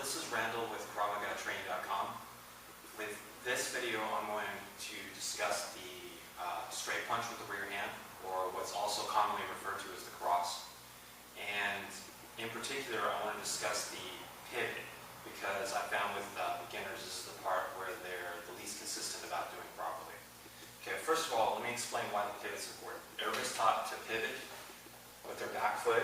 this is Randall with KravMagaTraining.com. With this video, I'm going to discuss the straight punch with the rear hand, or what's also commonly referred to as the cross. And in particular, I want to discuss the pivot, because I found with beginners, this is the part where they're the least consistent about doing properly. Okay, first of all, let me explain why the pivot's important. Everybody's taught to pivot with their back foot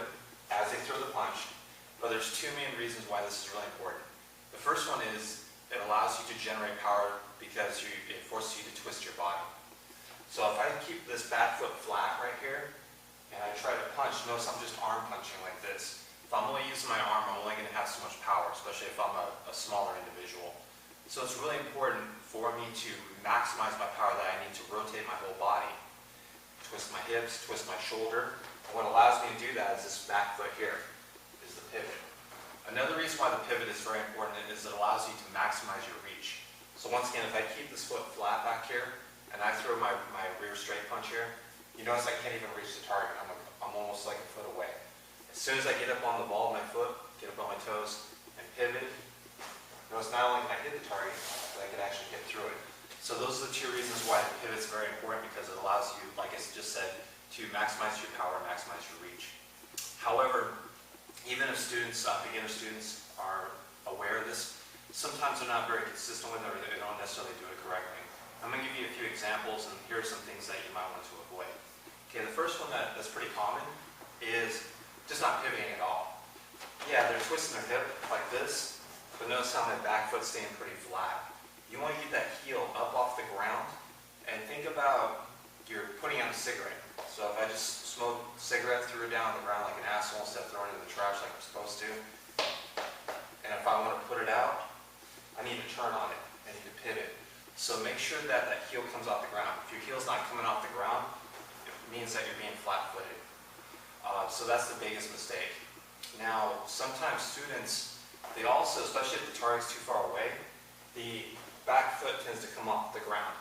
as they throw the punch. But there's two main reasons why this is really important. The first one is it allows you to generate power because it forces you to twist your body. So if I keep this back foot flat right here and I try to punch, notice I'm just arm punching like this. If I'm only using my arm, I'm only going to have so much power, especially if I'm a smaller individual. So it's really important for me to maximize my power that I need to rotate my whole body. Twist my hips, twist my shoulder. And what allows me to do that is this back foot here. Pivot. Another reason why the pivot is very important is it allows you to maximize your reach. So once again, if I keep this foot flat back here and I throw my rear straight punch here, you notice I can't even reach the target. I'm almost like a foot away. As soon as I get up on the ball of my foot, get up on my toes, and pivot, notice not only can I hit the target, but I can actually get through it. So those are the two reasons why the pivot is very important, because it allows you, like I just said, to maximize your power, maximize your reach. However, even if students, beginner students, are aware of this, sometimes they're not very consistent with it, or they don't necessarily do it correctly. I'm going to give you a few examples, and here are some things that you might want to avoid. Okay, the first one that's pretty common is just not pivoting at all. Yeah, they're twisting their hip like this, but notice how my back foot's staying pretty flat. You want to get that heel up off the ground, and think about you're putting out a cigarette. So if I just smoke a cigarette, threw it down on the ground like an asshole instead of throwing it in the trash like I'm supposed to, and if I want to put it out, I need to turn on it. I need to pivot. So make sure that that heel comes off the ground. If your heel's not coming off the ground, it means that you're being flat-footed. So that's the biggest mistake. Now, sometimes students, they also, especially if the target's too far away, the back foot tends to come off the ground.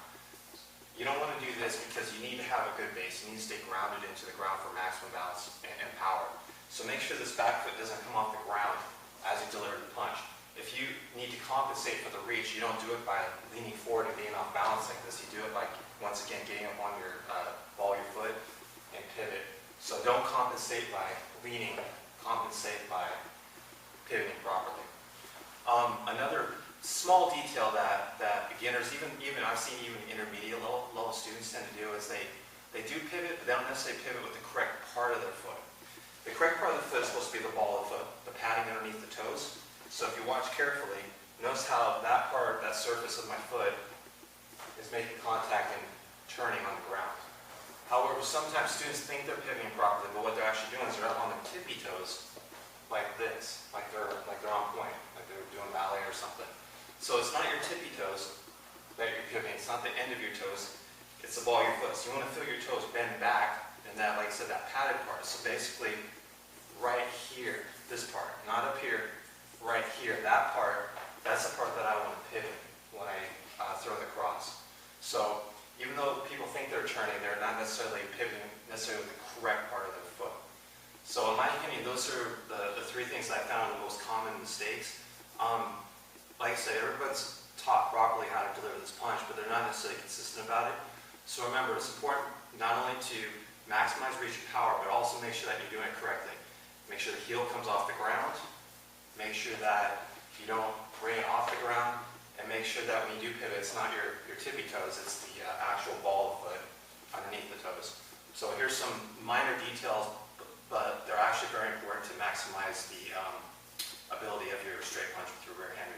You don't want to do this because you need to have a good base. You need to stay grounded into the ground for maximum balance and power. So make sure this back foot doesn't come off the ground as you deliver the punch. If you need to compensate for the reach, you don't do it by leaning forward and being off balance like this. You do it by, once again, getting up on your ball of your foot and pivot. So don't compensate by leaning, compensate by pivoting properly. Another small detail that beginners, even I've seen even intermediate level students tend to do is they do pivot, but they don't necessarily pivot with the correct part of their foot. The correct part of the foot is supposed to be the ball of the foot, the padding underneath the toes. So if you watch carefully, notice how that part, that surface of my foot, is making contact and turning on the ground. However, sometimes students think they're pivoting properly, but what they're actually doing is they're up on the tippy toes like this, like they're on point, like they're doing ballet or something. So it's not your tippy toes that you're pivoting, it's not the end of your toes, it's the ball of your foot. So you want to feel your toes bend back, and that, like I said, that padded part. So basically, right here, this part, not up here, right here, that part, that's the part that I want to pivot when I throw the cross. So even though people think they're turning, they're not necessarily pivoting necessarily with the correct part of their foot. So in my opinion, those are the three things that I found the most common mistakes. Like I said, everybody's taught properly how to deliver this punch, but they're not necessarily consistent about it. So remember, it's important not only to maximize reach and power, but also make sure that you're doing it correctly. Make sure the heel comes off the ground. Make sure that you don't bring it off the ground. And make sure that when you do pivot, it's not your tippy toes, it's the actual ball of foot underneath the toes. So here's some minor details, but they're actually very important to maximize the ability of your straight punch with your rear hand.